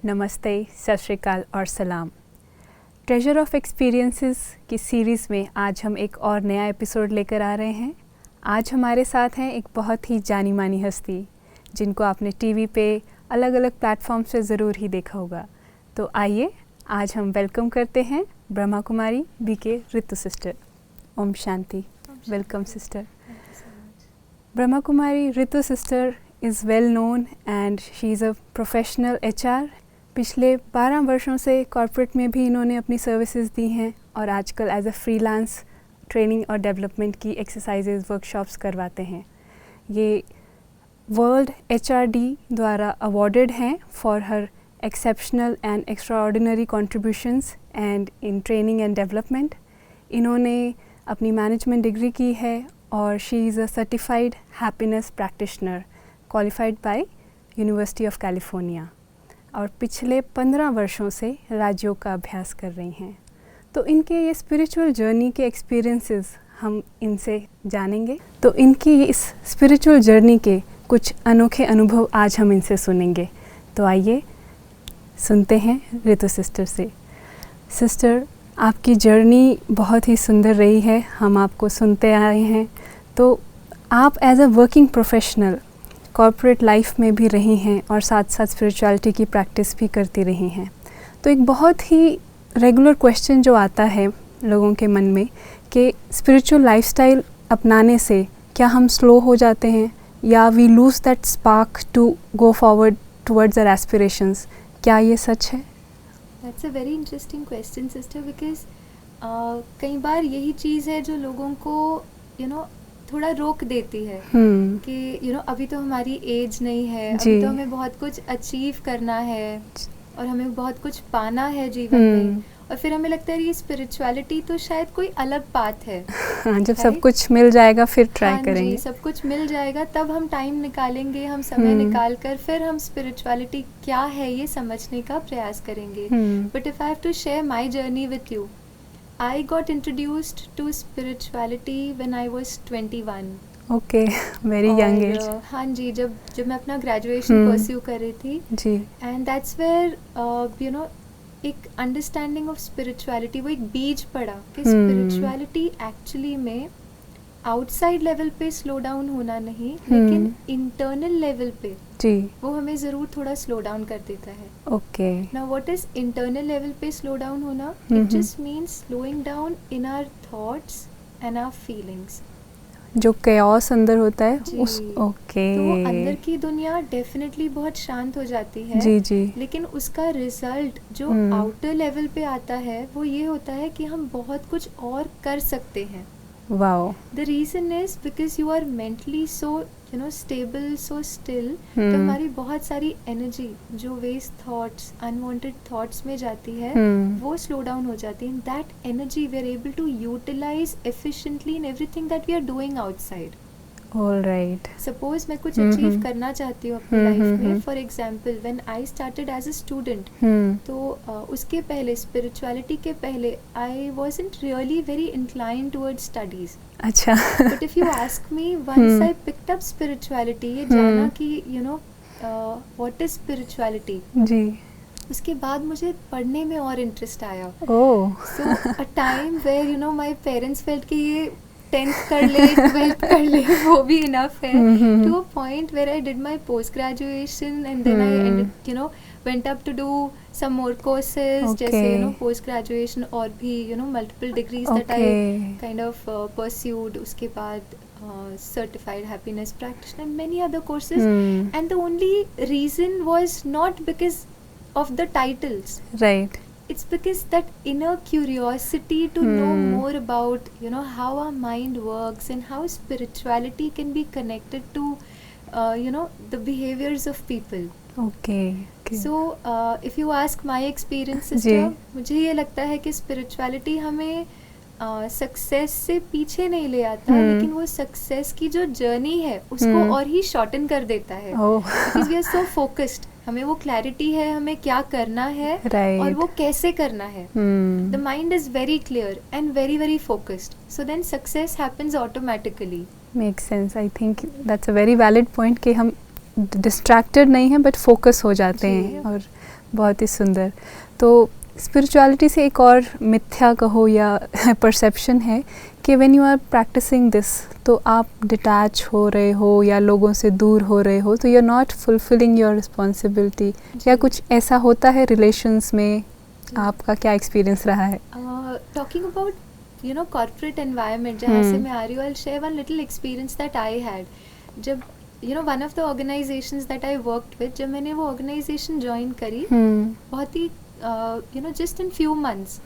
नमस्ते, सत श्री अकाल और सलाम। ट्रेजर ऑफ एक्सपीरियंसेस की सीरीज़ में आज हम एक और नया एपिसोड लेकर आ रहे हैं। आज हमारे साथ हैं एक बहुत ही जानी मानी हस्ती जिनको आपने टीवी पे अलग अलग प्लेटफॉर्म से ज़रूर ही देखा होगा। तो आइए आज हम वेलकम करते हैं ब्रह्मा कुमारी बीके रितु सिस्टर। ओम शांति। Welcome sister. Brahma Kumari Ritu sister is well known and she is a professional HR। पिछले 12 वर्षों से कॉर्पोरेट में भी इन्होंने अपनी सर्विसेज दी हैं और आजकल एज अ फ्रीलांस ट्रेनिंग और डेवलपमेंट की एक्सरसाइजेज वर्कशॉप्स करवाते हैं। ये वर्ल्ड HRD द्वारा अवॉर्डेड हैं for her exceptional and extraordinary contributions and in training and development. इन्होंने अपनी मैनेजमेंट डिग्री की है और she is a certified happiness practitioner qualified by university of California और पिछले 15 वर्षों से राजयोग का अभ्यास कर रही हैं। तो इनके ये स्पिरिचुअल जर्नी के एक्सपीरियंसेस हम इनसे जानेंगे। तो इनकी इस स्पिरिचुअल जर्नी के कुछ अनोखे अनुभव आज हम इनसे सुनेंगे। तो आइए सुनते हैं रितु सिस्टर से। सिस्टर, आपकी जर्नी बहुत ही सुंदर रही है, हम आपको सुनते आए हैं। तो आप as a working professional corporate life में भी रही हैं और साथ साथ स्पिरिचुअलिटी की प्रैक्टिस भी करती रही हैं। तो एक बहुत ही रेगुलर क्वेश्चन जो आता है लोगों के मन में कि स्पिरिचुअल लाइफस्टाइल अपनाने से क्या हम स्लो हो जाते हैं या we lose that spark to go forward towards our aspirations. क्या ये सच है? That's a very interesting question sister, because कई बार यही चीज़ है जो लोगों को थोड़ा रोक देती है कि अभी तो हमारी एज नहीं है, अभी तो हमें बहुत कुछ अचीव करना है और हमें बहुत कुछ पाना है जीवन में, और फिर हमें लगता है ये स्पिरिचुअलिटी तो शायद कोई अलग बात है। हाँ, जब सब कुछ मिल जाएगा फिर ट्राई करेंगे। सब कुछ मिल जाएगा तब हम टाइम निकालेंगे, हम समय निकाल कर फिर हम स्पिरिचुअलिटी क्या है ये समझने का प्रयास करेंगे। But if I have to share my journey with you, I got introduced to spirituality when I was 21. Okay, very young age. हाँ जी, जब मैं अपना ग्रेजुएशन परस्यू कर रही थी जी, एंड दैट्स वेयर एक अंडरस्टैंडिंग ऑफ स्पिरिचुअलिटी, वो एक बीज पड़ा कि स्पिरिचुअलिटी एक्चुअली में आउटसाइड लेवल पे स्लो डाउन होना नहीं, लेकिन इंटरनल लेवल पे जी वो हमें ज़रूर थोड़ा स्लो डाउन कर देता है। Okay. Now what is internal level पे स्लो डाउन होना? It just means slowing down in our thoughts and our feelings. जो chaos अंदर होता है उस तो वो अंदर की दुनिया डेफिनेटली बहुत शांत हो जाती है जी, लेकिन उसका रिजल्ट जो आउटर लेवल पे आता है वो ये होता है कि हम बहुत कुछ और कर सकते हैं। Wow. The reason is because you are mentally so stable, so still, तो हमारी बहुत सारी एनर्जी जो वेस्ट थॉट्स, अनवांटेड थॉट्स में जाती है वो स्लो डाउन हो जाती है। That energy we are able to utilise efficiently in everything that we are doing outside. Alright. Suppose मैं कुछ अचीव करना चाहती हूँ अपनी लाइफ में, for example when I started as a student, तो उसके पहले स्पिरिचुअलिटी के पहले I wasn't really very incline towards studies. अच्छा। But if you ask me, once I picked up spirituality, ये जाना कि व्हाट इज स्पिरिचुअलिटी, जी, उसके बाद मुझे पढ़ने में और इंटरेस्ट आया। So a time where my parents felt कि ये 10th कर ले, 12th कर ले, वो भी इनफ है, to a point where I did my post graduation and then I ended went up to do some more courses, जैसे पोस्ट ग्रेजुएशन और भी multiple degrees that I kind of pursued. उसके बाद certified happiness practitioner and many other courses, and the only reason was not because of the titles, right, it's because that inner curiosity to know more about how our mind works and how spirituality can be connected to the behaviors of people. Okay. So if you ask my experience sister, मुझे ये लगता है कि spirituality हमें success से पीछे नहीं ले आता, लेकिन वो सक्सेस की जो जर्नी है उसको और ही शॉर्टन कर देता है, because we are so focused. हमें वो क्लैरिटी है हमें क्या करना है और वो कैसे करना है। The mind is very clear and very very focused, so then success happens automatically. Make sense. I think that's a very valid point कि हम डिस्ट्रैक्टेड नहीं हैं बट फोकस हो जाते हैं और बहुत ही सुंदर. तो स्पिरिचुअलिटी से एक और मिथ्या कहो या परसेप्शन है कि when you are practising this तो आप डिटैच हो रहे हो या लोगों से दूर हो रहे हो, तो you are not fulfilling your responsibility, या कुछ ऐसा होता है रिलेशंस में? आपका क्या एक्सपीरियंस रहा है? टॉकिंग अबाउट कॉर्पोरेट एनवायरनमेंट जहाँ से मैं आ रही हूँ, I share one little experience that I had. जब one of the organisations that I worked with, जब मैंने वो ऑर्गेनाइजेशन ज्वाइन करी, बहुत ही just in few months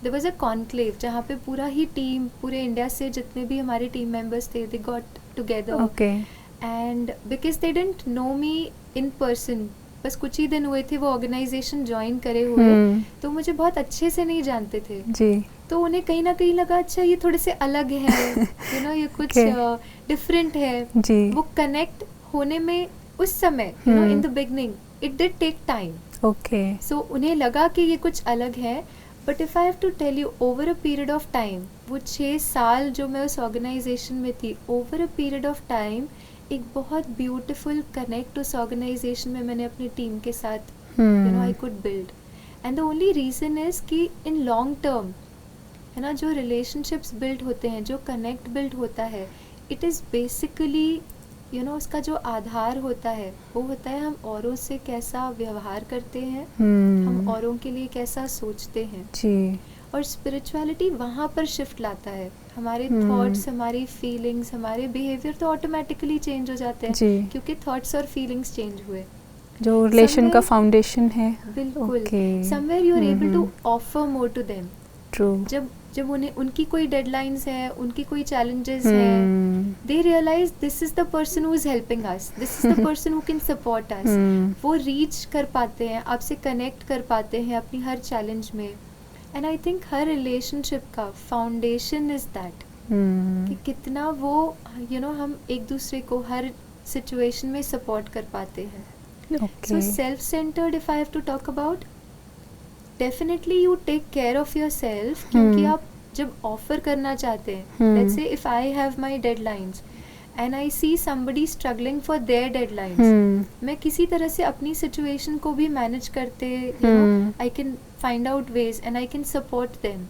there was a conclave जहाँ पे पूरा ही टीम, पूरे इंडिया से जितने भी हमारे टीम मेंबर्स थे, they got together. And because they didn't know me in person, बस कुछ ही दिन हुए थे वो ऑर्गेनाइजेशन ज्वाइन करे हुए, तो मुझे बहुत अच्छे से नहीं जानते थे जी. तो उन्हें कहीं ना कहीं लगा अच्छा ये थोड़े से अलग है, ये कुछ डिफरेंट है जी. वो कनेक्ट होने में उस समय in the beginning it did take time. Okay. So उन्हें लगा कि ये कुछ अलग है, but if I have to tell you over a period of time, वो 6 साल जो मैं उस ऑर्गेनाइजेशन में थी, over a period of time एक बहुत ब्यूटीफुल कनेक्ट उस ऑर्गेनाइजेशन में मैंने अपनी टीम के साथ I could build. And the only reason is कि इन लॉन्ग टर्म जो रिलेशनशिप्स बिल्ड होते हैं, जो कनेक्ट बिल्ड होता है, इट इज़ बेसिकली उसका जो आधार होता है वो होता है हम औरों से कैसा व्यवहार करते हैं, हम औरों के लिए कैसा सोचते हैं जी. और स्पिरिचुअलिटी वहाँ पर शिफ्ट लाता है. हमारे थॉट्स, हमारी फीलिंग्स, हमारे बिहेवियर तो ऑटोमेटिकली चेंज हो जाते हैं जी. क्योंकि थॉट्स और फीलिंग्स चेंज हुए, जो रिलेशन का फाउंडेशन है. बिल्कुल. Somewhere you are able to offer more to them. True. जब उन्हें उनकी कोई डेडलाइंस है, उनकी कोई चैलेंजेस है, they realise this is the person who is helping us, this is the person who can support us. वो रीच कर पाते हैं, आपसे कनेक्ट कर पाते हैं अपनी हर चैलेंज में. And I think her relationship का फाउंडेशन इज दैट कि कितना वो हम एक दूसरे को हर सिचुएशन में सपोर्ट कर पाते हैं. So self centred if I have to talk about, definitely you take care of your self, क्योंकि आप जब ऑफर करना चाहते हैं, let's say if I have my deadlines and I see somebody struggling for their deadlines, मैं किसी तरह से अपनी सिचुएशन को भी मैनेज करते I can find out ways and I can support them.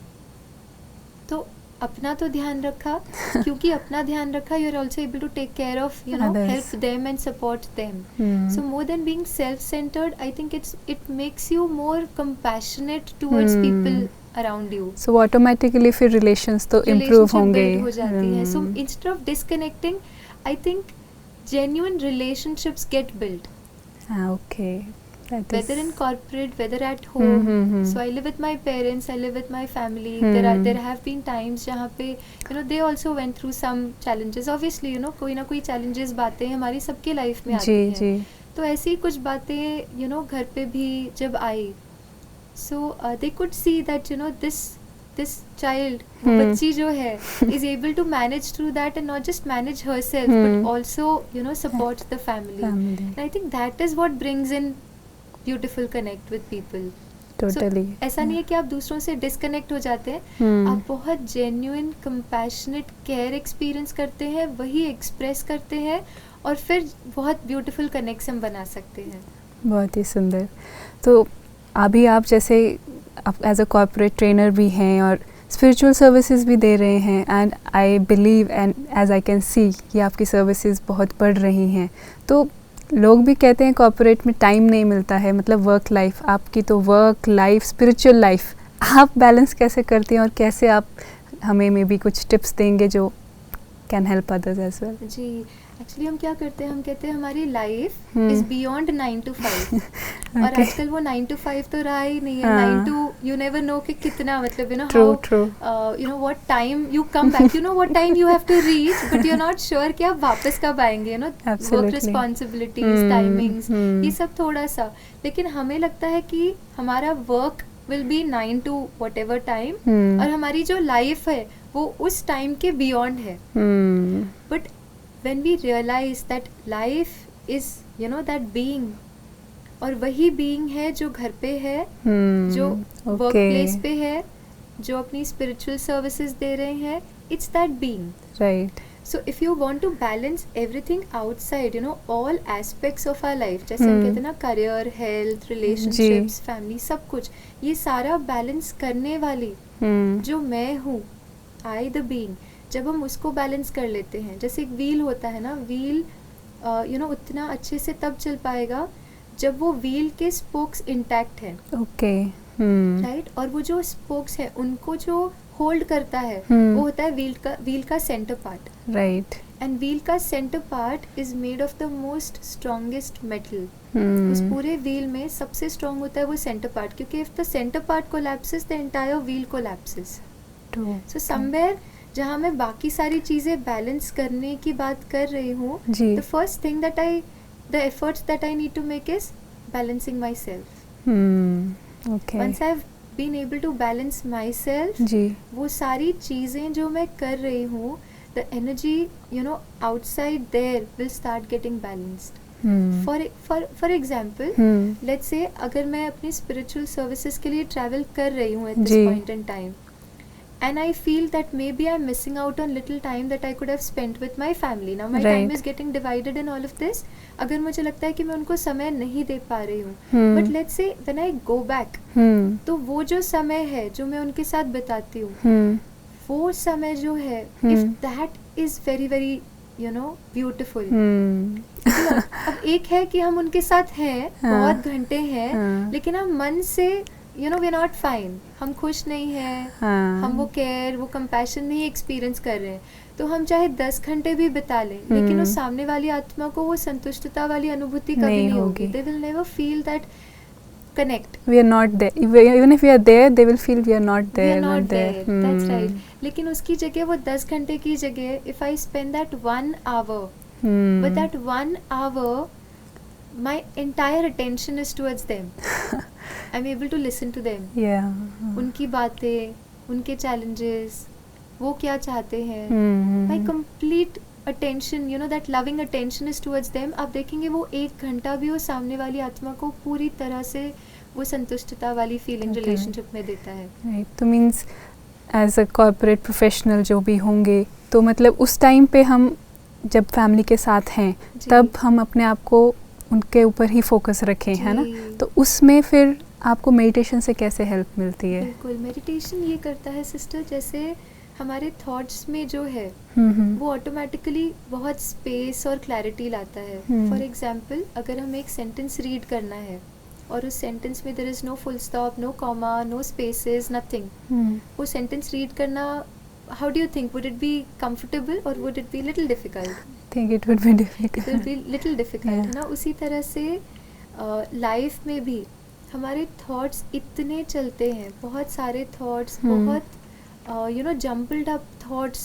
तो अपना तो ध्यान रखा, क्योंकि अपना ध्यान रखा, you are also able to take care of help them and support them. So more than being self centred, I think it makes you more compassionate towards people around you. So automatically फिर relations तो improve होंगे, हो जाती है. So instead of disconnecting, I think genuine relationships get build. Okay. Whether in corporate, whether at home. So I live with my parents, I live with my family. There have been times जहाँ पे they also went through some challenges. Obviously कोई ना कोई challenges, बातें हमारी सबके life में आती हैं. तो ऐसी कुछ बातें घर पे भी जब आई, so they could see that this child, बच्ची जो है, is able to manage through that and not just manage herself but also support the family. And I think that is what brings in beautiful connect with people. Totally. ऐसा नहीं है कि आप दूसरों से डिस्कनेक्ट हो जाते हैं, आप बहुत जेन्युइन कंपैशनेट केयर एक्सपीरियंस करते हैं, वही एक्सप्रेस करते हैं और फिर बहुत ब्यूटीफुल कनेक्शन बना सकते हैं. बहुत ही सुंदर. तो अभी आप जैसे एज अ कॉर्पोरेट ट्रेनर भी हैं और स्पिरिचुअल सर्विसेज भी दे रहे हैं, and I believe and as I can see कि आपकी सर्विसेज बहुत बढ़ रही हैं. तो लोग भी कहते हैं कॉर्पोरेट में टाइम नहीं मिलता है, मतलब वर्क लाइफ, आपकी तो वर्क लाइफ, स्पिरिचुअल लाइफ, आप बैलेंस कैसे करती हैं और कैसे आप हमें में भी कुछ टिप्स देंगे जो can help others as well? जी, एक्चुअली हम क्या करते हैं, हम कहते हैं हमारी लाइफ इज बियॉन्ड 9 to 5. और आजकल वो 9 to 5 तो रहा ही नहीं है. 9 to you never know कि कितना, मतलब how what time you come back, what time you have to reach, but you're not sure कि आप वापस कब आएंगे. वर्क रिस्पॉन्सिबिलिटीज, टाइमिंग्स, ये सब थोड़ा सा. लेकिन हमें लगता है कि हमारा work will be 9 to whatever time, और हमारी जो लाइफ है वो उस टाइम के बियॉन्ड है. But when we realize that life is that being, और वही being है जो घर पे है, जो वर्क प्लेस पे है, जो अपनी स्पिरिचुअल सर्विसेज दे रहे हैं, it's that being. Right. So if you want to balance everything outside, you know, all aspects of our life, जैसे हम कहते हैं ना, career, health, relationships, family, सब कुछ, ये सारा balance करने वाली जो मैं हूँ, I the being, जब हम उसको balance कर लेते हैं, जैसे एक wheel होता है ना, wheel you know उतना अच्छे से तब चल पाएगा जब वो wheel के spokes intact हैं. Okay. राइट. और वो जो स्पोक्स है उनको जो होल्ड करता है वो होता है व्हील का centre part. Right. And wheel का centre part is made of the most strongest metal. उस पूरे व्हील में सबसे स्ट्रॉन्ग होता है वो सेंटर पार्ट, क्योंकि if the centre part collapses the entire wheel collapses. So somewhere जहाँ मैं बाकी सारी चीजें बैलेंस करने की बात कर रही हूँ, the first thing that the efforts that I need to make is balancing my self. Okay. Once I've been able to balance myself, वो सारी चीज़ें जो मैं कर रही हूँ, the energy, you know, outside there will start getting balanced. For example, let's say अगर मैं अपनी spiritual services के लिए travel कर रही हूँ at this point in time, and I feel that maybe I'm missing out on little time that I could have spent with my family. Now my time is getting divided in all of this. अगर मुझे लगता है कि मैं उनको समय नहीं दे पा रही हूँ, but let's say when I go back, तो वो जो समय है जो मैं उनके साथ बिताती हूँ, वो समय जो है, if that is very very you know beautiful. अब एक है कि हम उनके साथ हैं, बहुत घंटे हैं, लेकिन हम मन से you know we're not fine, हम खुश नहीं हैं, हम वो केयर, वो कंपैशन नहीं एक्सपीरियंस कर रहे हैं, तो हम चाहे 10 घंटे भी बिता लें, लेकिन उस सामने वाली आत्मा को वो संतुष्टता वाली अनुभूति कभी नहीं होगी. They will never feel that connect. We are not there. Even if we are there, they will feel we are not there. We are not there. That's right. लेकिन उसकी जगह वो 10 घंटे की जगह, if I spend that 1 hour, but that 1 hour, my entire attention is towards them. I'm able to listen to them. Yeah. उनकी बातें, उनके challenges, वो क्या चाहते हैं. My complete attention, you know, that loving attention is towards them. आप देखेंगे वो 1 घंटा भी वो सामने वाली आत्मा को पूरी तरह से वो संतुष्टता वाली फीलिंग रिलेशनशिप में देता है. Right. तो means as a corporate professional जो भी होंगे, तो मतलब उस टाइम पे हम जब फैमिली के साथ हैं तब हम अपने आप को उनके ऊपर ही फोकस रखें, है ना. तो उसमें फिर आपको मेडिटेशन से कैसे हेल्प मिलती है? बिल्कुल, मेडिटेशन ये करता है सिस्टर, जैसे हमारे थॉट्स में जो है वो ऑटोमेटिकली बहुत स्पेस और क्लैरिटी लाता है. फॉर एग्जांपल, अगर हमें एक सेंटेंस रीड करना है और उस सेंटेंस में there is no full stop, no comma, no spaces, nothing, वो सेंटेंस रीड करना, how do you think, would it be comfortable or would it be little difficult? I think it would be difficult. It will be little difficult, है ना. उसी तरह से life में भी हमारे थॉट्स इतने चलते हैं, बहुत सारे थॉट्स, बहुत यू नो जम्पल्ड अप थॉट्स.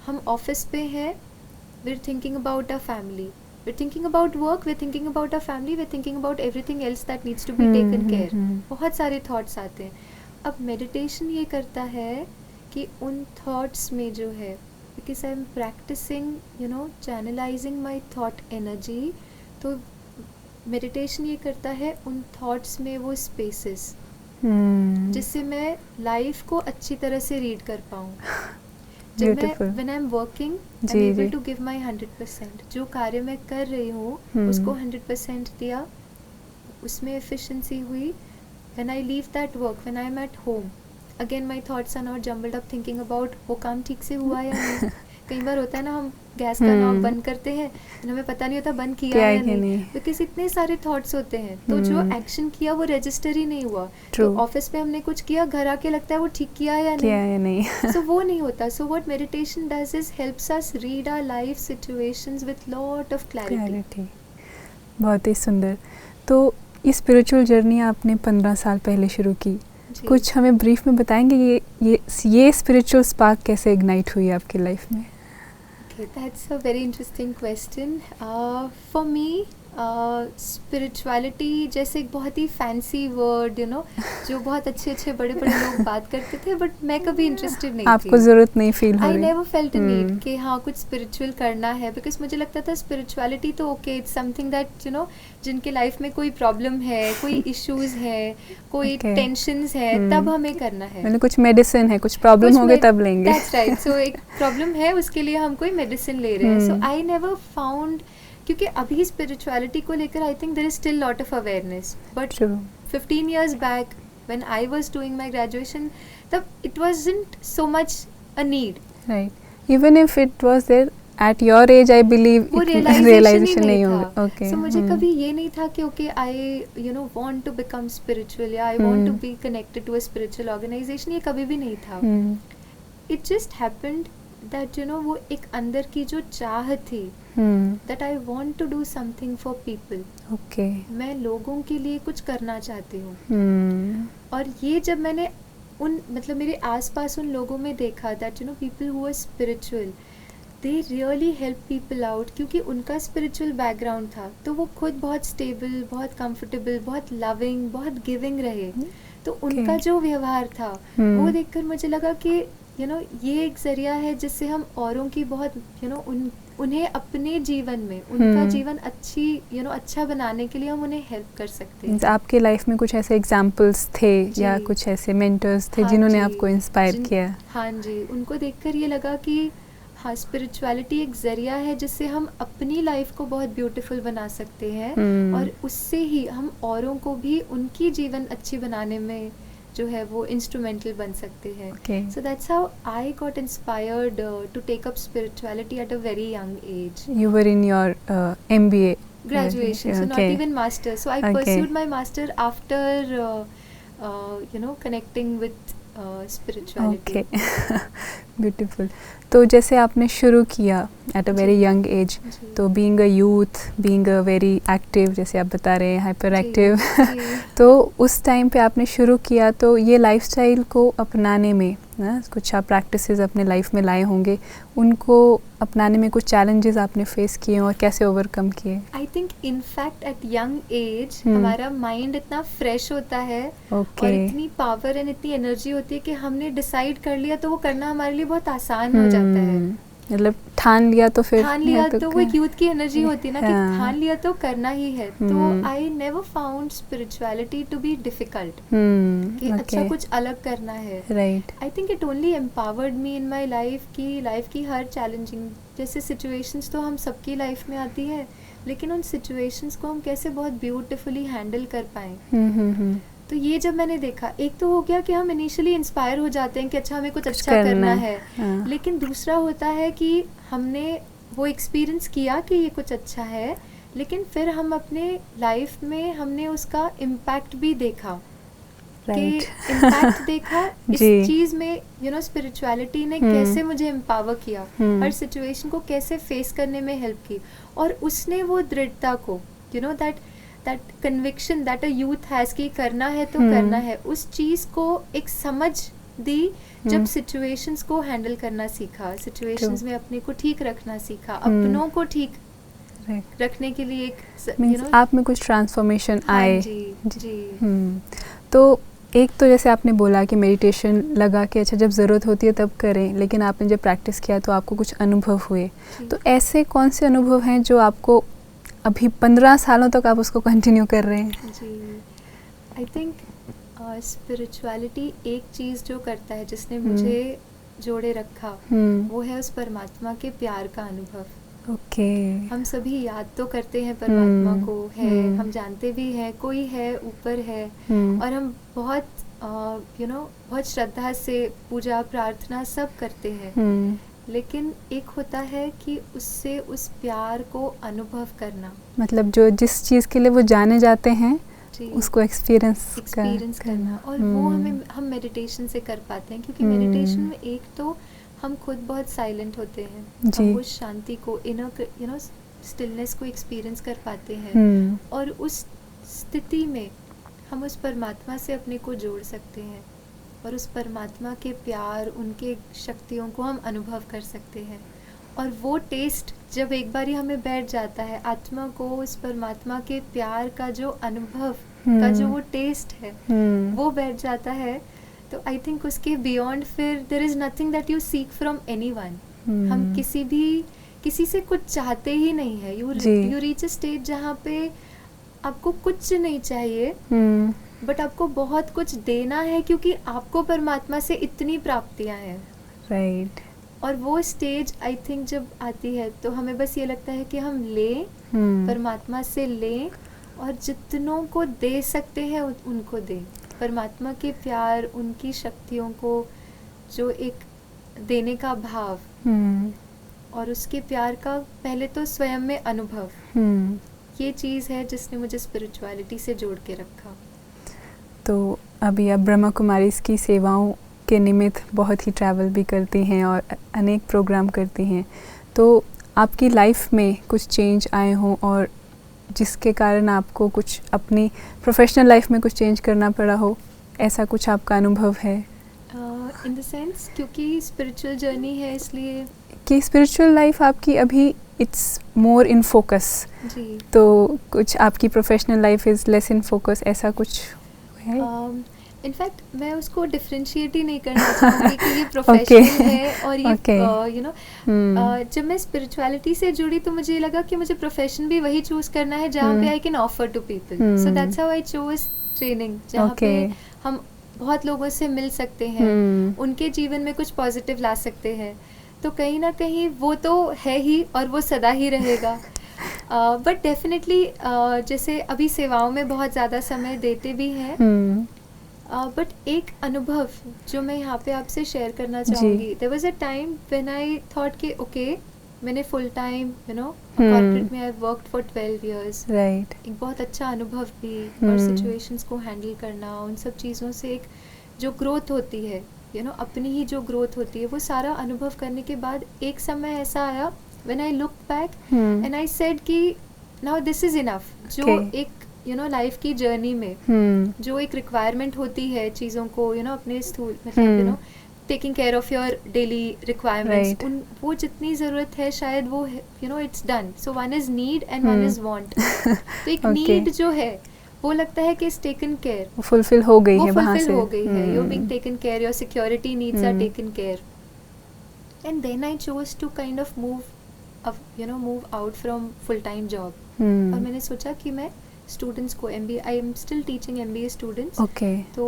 हम ऑफिस पे हैं, we're thinking about our family, we're thinking about work, we're thinking about our family, we're thinking about everything else that needs to be taken care. बहुत सारे thoughts आते हैं. अब meditation ये करता है कि उन थॉट्स में जो है, because I am practising you know channelising my thought energy, तो मेडिटेशन ये करता है उन थॉट्स में वो स्पेसेस, जिससे मैं लाइफ को अच्छी तरह से रीड कर पाऊँ. जब मैं when I am working I am able to give my 100%. जो कार्य मैं कर रही हूँ उसको 100% दिया, उसमें एफिशिएंसी हुई. When I leave that work, when I am at home, again my thoughts are not jumbled up thinking about वो काम ठीक से हुआ या नहीं. कई बार होता है ना, हम गैस का नॉब बंद करते हैं, हमें पता नहीं होता बंद किया या नहीं, बिकॉज इतने सारे थॉट्स होते हैं. तो जो एक्शन किया वो रजिस्टर ही नहीं हुआ. तो ऑफिस में हमने कुछ किया, घर आके लगता है वो ठीक किया या नहीं. सो वो नहीं होता. So what meditation does is helps us read our life situations with lot of clarity. बहुत ही सुंदर. तो ये स्पिरिचुअल जर्नी आपने 15 साल पहले शुरू की, कुछ हमें ब्रीफ में बताएंगे ये स्पिरिचुअल स्पार्क कैसे इग्नाइट हुई आपकी लाइफ में? Okay, that's a very interesting question. For me, spirituality जैसे एक बहुत ही फैंसी वर्ड जो बहुत अच्छे अच्छे बड़े बड़े लोग बात करते थे, बट मैं कभी इंटरेस्टेड नहीं आपको थी। ज़रूरत नहीं फील हो आई रही? नेवर फेल्ट अ नीड कि हाँ कुछ स्पिरिचुअल करना है, बिकॉज मुझे लगता था स्पिरिचुअलिटी तो ओके, इट्स समथिंग दैट जिनके लाइफ में कोई प्रॉब्लम है, कोई इश्यूज है, कोई Okay. टेंशन्स है, तब हमें करना है। मतलब कुछ मेडिसिन है, कुछ प्रॉब्लम हो गए तब लेंगे। That's right. सो एक प्रॉब्लम है, उसके लिए हम कोई मेडिसिन ले रहे हैं। सो आई नेवर फाउंड, क्योंकि अभी स्पिरिचुअलिटी को लेकर I think there is still lot of awareness, but 15 years back when I was doing my graduation, it wasn't so much a need. Right. Even if it was there at your age, I believe वो realization नहीं होगा। Okay. So मुझे कभी ये नहीं था कि okay I want to become spiritual या I want to be connected to a spiritual organization, ये कभी भी नहीं था। It just happened that वो एक अंदर की जो चाह थी, that I want to do something for people. Okay. मैं लोगों के लिए कुछ करना चाहती हूँ। और ये जब मैंने मतलब मेरे आसपास उन लोगों में देखा that people who are spiritual, they really help people out, क्योंकि उनका spiritual background था, तो वो खुद बहुत stable, बहुत comfortable, बहुत loving, बहुत giving रहे। तो उनका जो व्यवहार था वो देखकर मुझे लगा कि ये एक जरिया है जिससे हम औरों की बहुत उन्हें अपने जीवन में उनका जीवन अच्छा बनाने के लिए हम उन्हें हेल्प कर सकते हैं। आपके लाइफ में कुछ ऐसे एग्जाम्पल्स थे या कुछ ऐसे मेंटर्स थे जिन्होंने आपको इंस्पायर किया? हाँ जी, उनको देखकर ये लगा कि हाँ स्पिरिचुअलिटी एक जरिया है जिससे हम अपनी लाइफ को बहुत ब्यूटीफुल बना सकते हैं, और उससे ही हम औरों को भी उनकी जीवन अच्छी बनाने में जो है वो इंस्ट्रूमेंटल बन सकते हैं। So that's how I got inspired to take up spirituality at a very young age. You were in your MBA graduation, so not even master. So I pursued my master after connecting with spirituality. Okay. Beautiful. तो जैसे आपने शुरू किया at a very young age, तो being a youth, being a very active, जैसे आप बता रहे हैं हाइपर एक्टिव, तो उस टाइम पे आपने शुरू किया, तो ये लाइफस्टाइल को अपनाने में ना कुछ आप प्रैक्टिसेस अपने लाइफ में लाए होंगे, उनको अपनाने में कुछ चैलेंजेस आपने फेस किए और कैसे ओवरकम किए? I think in fact eight young age हमारा माइंड इतना फ्रेश होता है और इतनी पावर एंड इतनी एनर्जी होती है कि हमने डिसाइड कर लिया तो वो करना हमारे लिए बहुत आसान हो जाता है। मतलब ठान लिया तो फिर तो वो एक यूथ की एनर्जी होती है ना कि ठान लिया तो करना ही है। तो I never found spirituality to be difficult कि अच्छा कुछ अलग करना है। Right. I think it only empowered me in my life की हर चैलेंजिंग जैसे सिचुएशंस तो हम सबकी लाइफ में आती है, लेकिन उन सिचुएशंस को हम कैसे बहुत ब्यूटिफुली हैंडल कर पाएं। तो ये जब मैंने देखा, एक तो हो गया कि हम इनिशियली इंस्पायर हो जाते हैं कि अच्छा हमें कुछ अच्छा करना है, लेकिन दूसरा होता है कि हमने वो एक्सपीरियंस किया कि ये कुछ अच्छा है, लेकिन फिर हम अपने लाइफ में हमने उसका इम्पैक्ट भी देखा कि इम्पैक्ट देखा इस चीज़ में स्पिरिचुअलिटी ने कैसे मुझे एम्पावर किया, हर सिचुएशन को कैसे फेस करने में हेल्प की, और उसने वो दृढ़ता को that conviction that a youth has कि करना है तो करना है, उस चीज़ को एक समझ दी जब सिचुएशंस को हैंडल करना सीखा, सिचुएशंस में अपने को ठीक रखना सीखा, अपनों को ठीक रखने के लिए एक आप में कुछ ट्रांसफॉर्मेशन आए। जी। तो एक तो जैसे आपने बोला कि मेडिटेशन लगा कि अच्छा जब ज़रूरत होती है तब करें, लेकिन आपने जब प्रैक्टिस किया तो आपको कुछ अनुभव हुए, तो ऐसे कौन से अनुभव हैं जो आपको अभी 15 सालों तक आप उसको कंटिन्यू कर रहे हैं? जी, आई थिंक स्पिरिचुअलिटी एक चीज़ जो करता है जिसने मुझे जोड़े रखा, वो है उस परमात्मा के प्यार का अनुभव। हम सभी याद तो करते हैं परमात्मा को, है हम जानते भी हैं कोई है ऊपर है, और हम बहुत बहुत श्रद्धा से पूजा प्रार्थना सब करते हैं, लेकिन एक होता है कि उससे उस प्यार को अनुभव करना, मतलब जो जिस चीज़ के लिए वो जाने जाते हैं उसको एक्सपीरियंस करना। और वो हम मेडिटेशन से कर पाते हैं, क्योंकि मेडिटेशन में एक तो हम खुद बहुत साइलेंट होते हैं, हम उस शांति को इनर स्टिलनेस को एक्सपीरियंस कर पाते हैं, और उस स्थिति में हम उस परमात्मा से अपने को जोड़ सकते हैं, और उस परमात्मा के प्यार, उनके शक्तियों को हम अनुभव कर सकते हैं। और वो टेस्ट जब एक बार ही हमें बैठ जाता है, आत्मा को उस परमात्मा के प्यार का जो अनुभव का जो वो टेस्ट है वो बैठ जाता है, तो आई थिंक उसके बियॉन्ड फिर there is nothing that you seek from anyone. हम किसी से कुछ चाहते ही नहीं है. यू रीच अ स्टेज जहाँ पे आपको कुछ नहीं चाहिए, बट आपको बहुत कुछ देना है क्योंकि आपको परमात्मा से इतनी प्राप्तियां हैं. राइट. और वो स्टेज आई थिंक जब आती है तो हमें बस ये लगता है कि हम लें, परमात्मा से लें और जितनों को दे सकते हैं उनको दें. परमात्मा के प्यार, उनकी शक्तियों को जो एक देने का भाव और उसके प्यार का पहले तो स्वयं में अनुभव, ये चीज़ है जिसने मुझे स्पिरिचुअलिटी से जोड़ के रखा. तो अभी आप ब्रह्मा कुमारी की सेवाओं के निमित्त बहुत ही ट्रैवल भी करती हैं और अनेक प्रोग्राम करती हैं, तो आपकी लाइफ में कुछ चेंज आए हों और जिसके कारण आपको कुछ अपनी प्रोफेशनल लाइफ में कुछ चेंज करना पड़ा हो, ऐसा कुछ आपका अनुभव है? इन द सेंस क्योंकि स्पिरिचुअल जर्नी है इसलिए कि स्पिरिचुअल लाइफ आपकी अभी इट्स मोर इन फोकस जी. तो कुछ आपकी professional life is less in focus, ऐसा कुछ है? इनफैक्ट मैं उसको डिफ्रेंशिएट ही नहीं करना चाहूँगी कि ये प्रोफेशनल है और ये यू नो जब मैं स्पिरिचुअलिटी से जुड़ी तो मुझे लगा कि मुझे प्रोफेशन भी वही चूज करना है जहाँ पे I can offer to people. So that's how I chose training, जहाँ पे हम बहुत लोगों से मिल सकते हैं, उनके जीवन में कुछ पॉजिटिव ला सकते हैं. तो कहीं ना कहीं वो तो है ही और वो सदा ही रहेगा. बट डेफिनेटली जैसे अभी सेवाओं में बहुत ज़्यादा समय देते भी हैं, बट एक अनुभव जो मैं यहाँ पे आपसे शेयर करना चाहूँगी. There was a time when I thought कि ओके मैंने full time you know corporate में I worked for 12 years. Right. एक बहुत अच्छा अनुभव भी और सिचुएशंस को हैंडल करना, उन सब चीज़ों से एक जो ग्रोथ होती है यू नो अपनी ही जो ग्रोथ होती है, वो सारा अनुभव करने के बाद एक समय ऐसा आया when I look back and I said कि नाउ दिस इज इनफ. जो एक यू नो लाइफ की जर्नी में जो एक रिक्वायरमेंट होती है चीज़ों को यू नो अपने स्थूल मतलब you know taking care of your daily requirements, उन वो जितनी ज़रूरत है शायद वो you know it's done. So one is need and one is want. तो एक नीड जो है वो लगता है कि इज टेकन केयर, वो फुलफिल हो गई है, वहाँ से हो गई है. You being taken care, your security needs are taken care. And then I chose to kind of move out from full time job. और मैंने सोचा कि मैं स्टूडेंट्स को MBA, I am still teaching MBA students. तो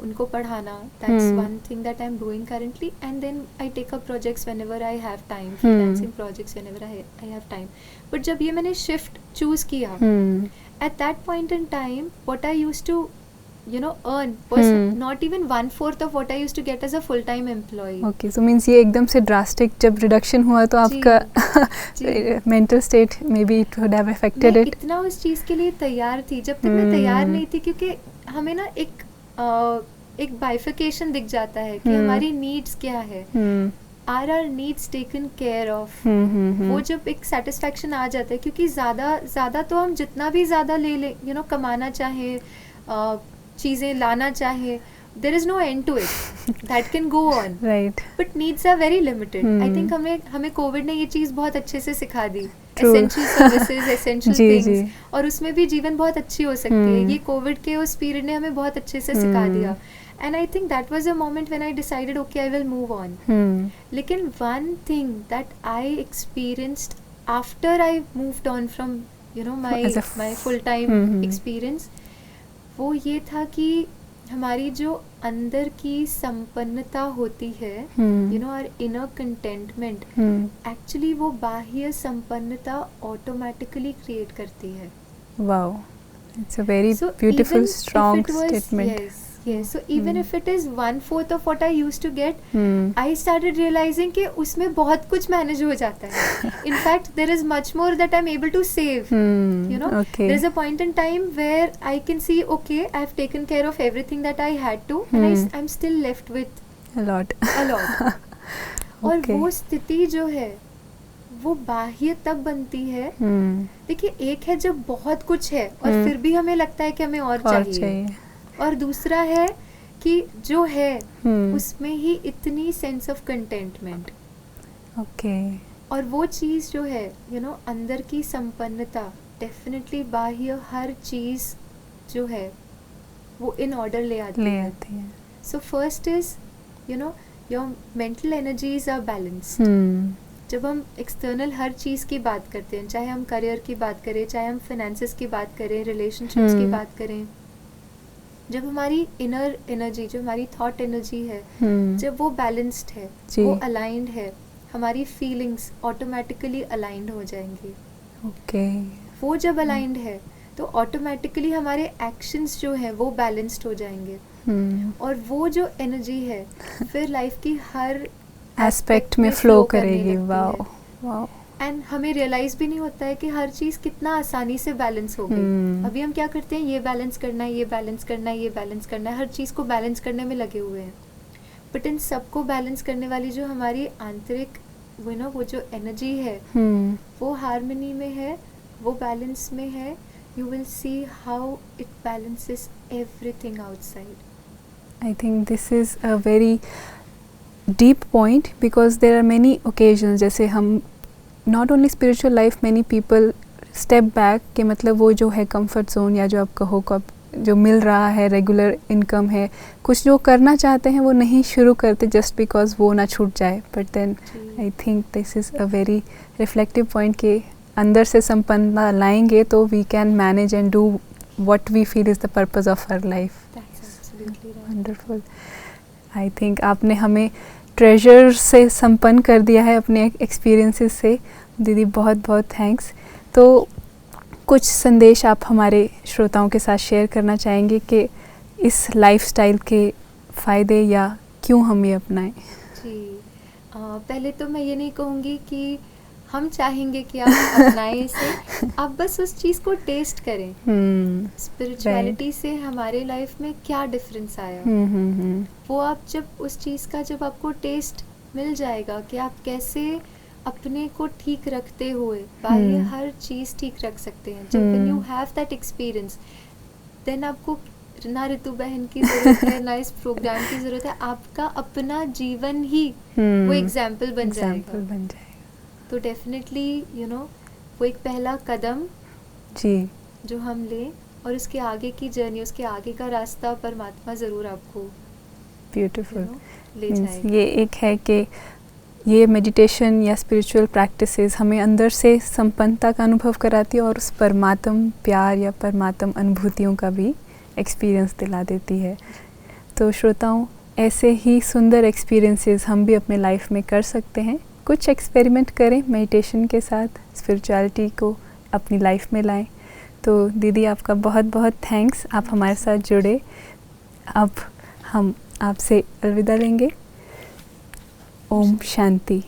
उनको पढ़ाना, that's one thing that I am doing currently. And then I take up projects whenever I have time, freelancing projects whenever I have time. But जब ये मैंने shift choose किया, at that point in time what I used to you know earn was not even 1/4 of what I used to get as a full time employee. Okay, so means ये एकदम से drastic जब reduction हुआ तो आपका mental state maybe it would have affected it. मैं इतना उस चीज़ के लिए तैयार थी, जब तक मैं तैयार नहीं थी, क्योंकि हमें ना एक bifurcation दिख जाता है कि हमारी needs क्या है. Are our needs taken care of? वो जब एक satisfaction आ जाता है, क्योंकि ज़्यादा तो हम जितना भी ज़्यादा ले you know कमाना चाहे, चीज़ें लाना चाहे, there is no end to it. That can go on. Right. But needs are very limited. I think हमें कोविड ने ये चीज़ बहुत अच्छे से सिखा दी. Essential services, essential things. और उसमें भी जीवन बहुत अच्छी हो सकती है. ये कोविड के उस पीरियड ने हमें बहुत अच्छे से सिखा दिया. And I think that was a moment when I decided, okay, I will move on. लेकिन one thing that I experienced after I moved on from, you know, my full-time experience, वो ये था कि हमारी जो अंदर की संपन्नता होती है, you know, our inner contentment, actually वो बाह्य संपन्नता automatically create करती है. Wow, it's a very beautiful, strong statement. Yes, so even if it is 1/4 of what I used to get, I started realizing कि उसमें बहुत कुछ manage हो जाता है. In fact, there is much more that I'm able to save. You know, there is a point in time where I can see, okay, I've taken care of everything that I had to, and I'm still left with a lot. और वो स्थिति जो है वो बाह्य तब बनती है. देखिए, एक है जब बहुत कुछ है और फिर भी हमें लगता है कि हमें और चाहिए. और दूसरा है कि जो है उसमें ही इतनी सेंस ऑफ कंटेंटमेंट. ओके. और वो चीज़ जो है अंदर की संपन्नता, डेफिनेटली बाह्य हर चीज़ जो है वो इन ऑर्डर ले आती है. So first is your mental energies are balance. जब हम एक्सटर्नल हर चीज़ की बात करते हैं, चाहे हम करियर की बात करें, चाहे हम फाइनेंसेस की बात करें, रिलेशनशिप्स की बात करें, जब हमारी इनर एनर्जी, जो हमारी थॉट एनर्जी है, जब वो बैलेंस्ड है, वो अलाइंड है, हमारी फीलिंग्स ऑटोमेटिकली अलाइंड हो जाएंगी. वो जब अलाइंड है तो ऑटोमेटिकली हमारे एक्शंस जो है वो बैलेंस्ड हो जाएंगे. और वो जो एनर्जी है फिर लाइफ की हर एस्पेक्ट में फ्लो करेगी. वाओ. एंड हमें रियलाइज भी नहीं होता है कि हर चीज़ कितना आसानी से बैलेंस हो गई. अभी हम क्या करते हैं, ये बैलेंस करना है, ये बैलेंस करना है, ये बैलेंस करना है, हर चीज़ को बैलेंस करने में लगे हुए हैं. बट इन सबको बैलेंस करने वाली जो हमारी आंतरिक वो जो एनर्जी है वो हार्मनी में है, वो बैलेंस में है. You will see how it balances everything outside. I think this is a very deep point because there are many occasions, जैसे हम not only spiritual life, many people step back कि मतलब वो जो है comfort zone या जो आप कहो जो मिल रहा है, रेगुलर इनकम है, कुछ जो करना चाहते हैं वो नहीं शुरू करते जस्ट बिकॉज वो ना छूट जाए. But then I think this is a very reflective point कि अंदर से संपन्नता लाएंगे तो we can manage and do what we feel is the purpose of our life. That's absolutely right. Wonderful. I think आपने हमें ट्रेजर से संपन्न कर दिया है अपने एक्सपीरियंसेस से. दीदी बहुत बहुत थैंक्स. तो कुछ संदेश आप हमारे श्रोताओं के साथ शेयर करना चाहेंगे कि इस लाइफस्टाइल के फ़ायदे या क्यों हम ये अपनाएं? जी, पहले तो मैं ये नहीं कहूँगी कि हम चाहेंगे कि आप अपनाएं इसे. आप बस उस चीज़ को टेस्ट करें. स्पिरिचुअलिटी से हमारे लाइफ में क्या डिफरेंस आया, वो आप जब उस चीज़ का जब आपको टेस्ट मिल जाएगा कि आप कैसे अपने को ठीक रखते हुए बाहर हर चीज़ ठीक रख सकते हैं. जब when you have that experience, then आपको ना रितु बहन की ज़रूरत है, ना इस प्रोग्राम की ज़रूरत है. आपका अपना जीवन ही वो एग्जाम्पल बन जाएगा. तो डेफिनेटली वो एक पहला कदम जी जो हम लें, और उसके आगे की जर्नी, उसके आगे का रास्ता परमात्मा ज़रूर आपको ब्यूटीफुल ले जाएगा. ये एक है कि ये मेडिटेशन या स्पिरिचुअल प्रैक्टिसेस हमें अंदर से संपन्नता का अनुभव कराती है और उस परमात्म प्यार या परमात्म अनुभूतियों का भी एक्सपीरियंस दिला देती है. तो श्रोताओं, ऐसे ही सुंदर एक्सपीरियंसेस हम भी अपने लाइफ में कर सकते हैं. कुछ एक्सपेरिमेंट करें मेडिटेशन के साथ, स्पिरिचुअलिटी को अपनी लाइफ में लाएं. तो दीदी आपका बहुत बहुत थैंक्स, आप हमारे साथ जुड़े. अब हम आपसे अलविदा लेंगे. ओम शांति.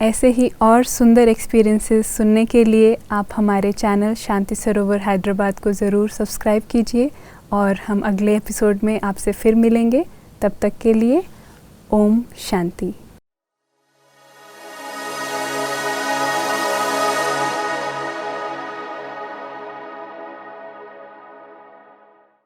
ऐसे ही और सुंदर एक्सपीरियंसेस सुनने के लिए आप हमारे चैनल शांति सरोवर हैदराबाद को ज़रूर सब्सक्राइब कीजिए और हम अगले एपिसोड में आपसे फिर मिलेंगे. तब तक के लिए ओम शांति.